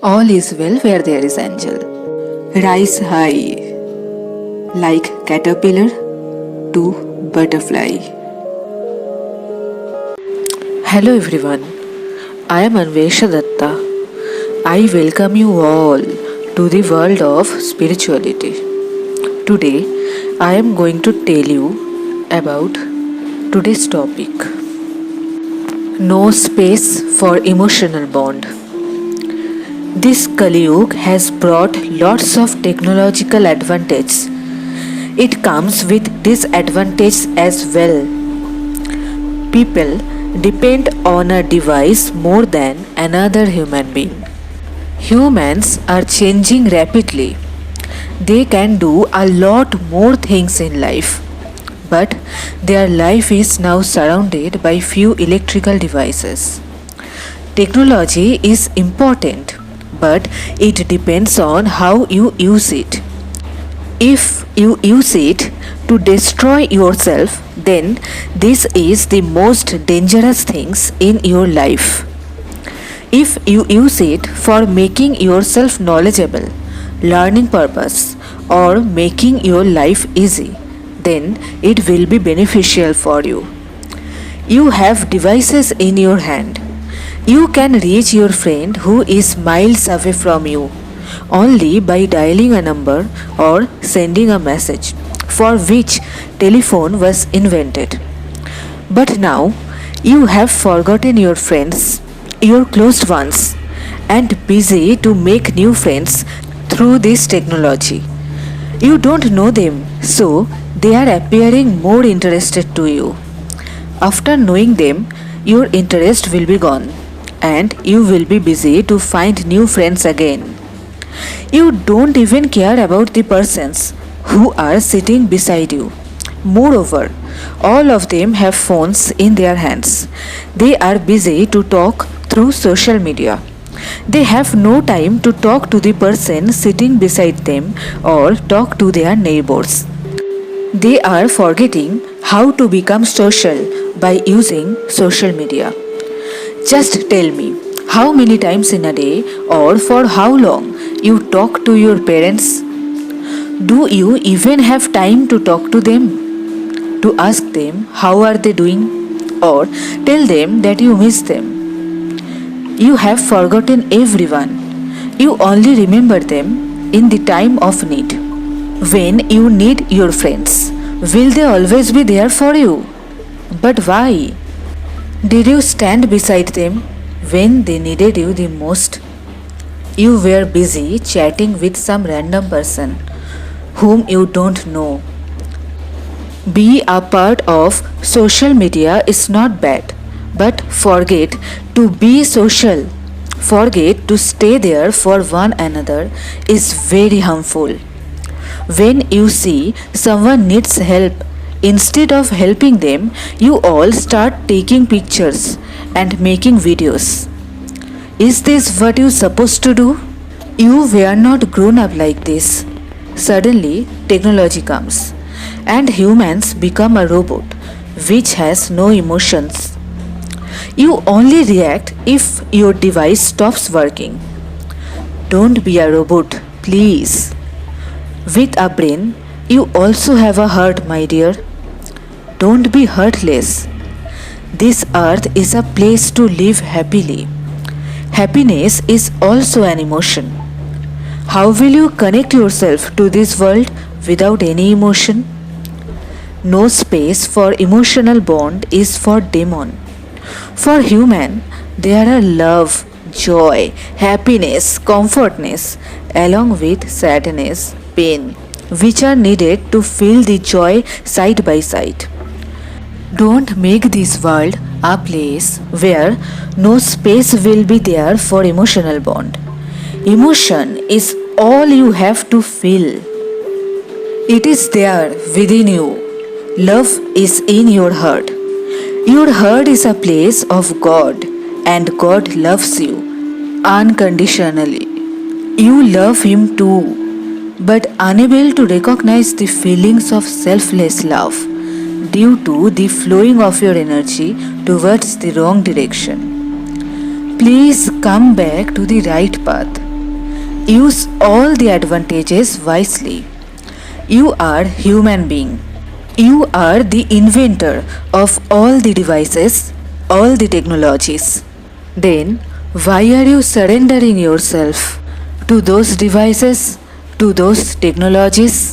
All is well where there is angel. Rise high, like caterpillar to butterfly. Hello everyone, I am Anvesha Datta. I welcome you all to the world of spirituality. Today, I am going to tell you about today's topic. No space for emotional bond. This Kali Yuga has brought lots of technological advantages. It comes with disadvantages as well. People depend on a device more than another human being. Humans are changing rapidly. They can do a lot more things in life, but their life is now surrounded by few electrical devices. Technology is important, but it depends on how you use it. If you use it to destroy yourself, then this is the most dangerous things in your life. If you use it for making yourself knowledgeable, learning purpose, or making your life easy, then it will be beneficial for you. You have devices in your hand. You can reach your friend who is miles away from you only by dialing a number or sending a message, for which telephone was invented. But now you have forgotten your friends, your closed ones, and busy to make new friends through this technology. You don't know them, so they are appearing more interested to you. After knowing them, your interest will be gone and you will be busy to find new friends again. You don't even care about the persons who are sitting beside you. Moreover, all of them have phones in their hands. They are busy to talk through social media. They have no time to talk to the person sitting beside them or talk to their neighbors. They are forgetting how to become social by using social media. Just tell me, how many times in a day or for how long you talk to your parents? Do you even have time to talk to them? To ask them how are they doing? Or tell them that you miss them? You have forgotten everyone. You only remember them in the time of need. When you need your friends, will they always be there for you? But why? Did you stand beside them when they needed you the most? You were busy chatting with some random person whom you don't know. Be a part of social media is not bad, but forget to be social. Forget to stay there for one another is very harmful. When you see someone needs help, instead of helping them, you all start taking pictures and making videos. Is this what you're supposed to do? You were not grown up like this. Suddenly, technology comes, and humans become a robot which has no emotions. You only react if your device stops working. Don't be a robot, please. With a brain, you also have a heart, my dear. Don't be heartless. This earth is a place to live happily. Happiness is also an emotion. How will you connect yourself to this world without any emotion? No space for emotional bond is for demon. For human, there are love, joy, happiness, comfortness, along with sadness, pain, which are needed to feel the joy side by side. Don't make this world a place where no space will be there for emotional bond. Emotion is all you have to feel. It is there within you. Love is in your heart. Your heart is a place of God, and God loves you unconditionally. You love Him too, but unable to recognize the feelings of selfless love due to the flowing of your energy towards the wrong direction. Please come back to the right path. Use all the advantages wisely. You are human being. You are the inventor of all the devices, all the technologies. Then why are you surrendering yourself to those devices, to those technologies?